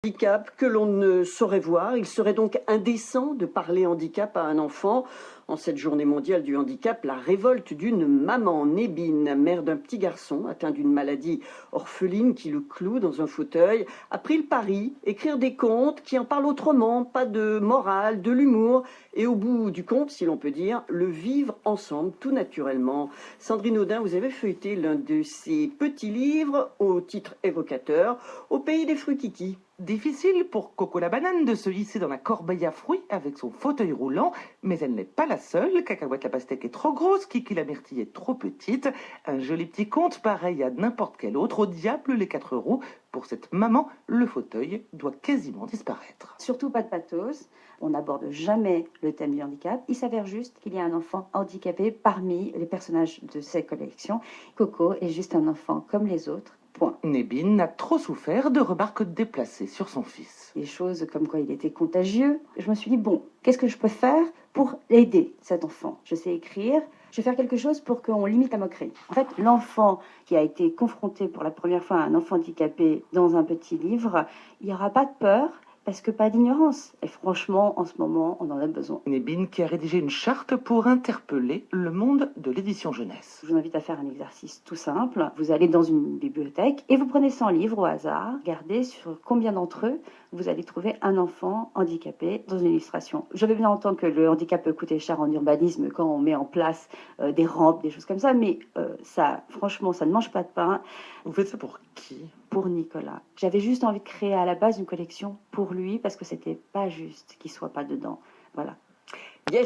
Handicap que l'on ne saurait voir. Il serait donc indécent de parler handicap à un enfant. En cette journée mondiale du handicap, la révolte d'une maman, Nébine, mère d'un petit garçon atteint d'une maladie orpheline qui le cloue dans un fauteuil, a pris le pari, écrire des contes qui en parlent autrement, pas de morale, de l'humour, et au bout du compte, si l'on peut dire, le vivre ensemble, tout naturellement. Sandrine Audin, vous avez feuilleté l'un de ces petits livres au titre évocateur, Au pays des fruits kiki. Difficile pour Coco la banane de se hisser dans la corbeille à fruits avec son fauteuil roulant, mais elle n'est pas la seule. Cacahuète la pastèque est trop grosse, Kiki la myrtille est trop petite. Un joli petit conte pareil à n'importe quel autre. Au diable les 4 roues. Pour cette maman, le fauteuil doit quasiment disparaître. Surtout pas de pathos. On n'aborde jamais le thème du handicap. Il s'avère juste qu'il y a un enfant handicapé parmi les personnages de ces collections. Coco est juste un enfant comme les autres. Point. Nébine n'a trop souffert de remarques déplacées sur son fils. Des choses comme quoi il était contagieux. Je me suis dit, bon, qu'est-ce que je peux faire pour aider cet enfant? Je sais écrire, je vais faire quelque chose pour qu'on limite la moquerie. En fait, l'enfant qui a été confronté pour la première fois à un enfant handicapé dans un petit livre, il n'y aura pas de peur, parce que pas d'ignorance. Et franchement, en ce moment, on en a besoin. Nébine qui a rédigé une charte pour interpeller le monde de l'édition jeunesse. Je vous invite à faire un exercice tout simple. Vous allez dans une bibliothèque et vous prenez 100 livres au hasard. Regardez sur combien d'entre eux vous allez trouver un enfant handicapé dans une illustration. Je veux bien entendre que le handicap peut coûter cher en urbanisme quand on met en place des rampes, des choses comme ça, mais ça, franchement, ça ne mange pas de pain. Vous faites ça pour qui? Pour Nicolas. J'avais juste envie de créer à la base une collection pour lui parce que c'était pas juste qu'il soit pas dedans. Voilà.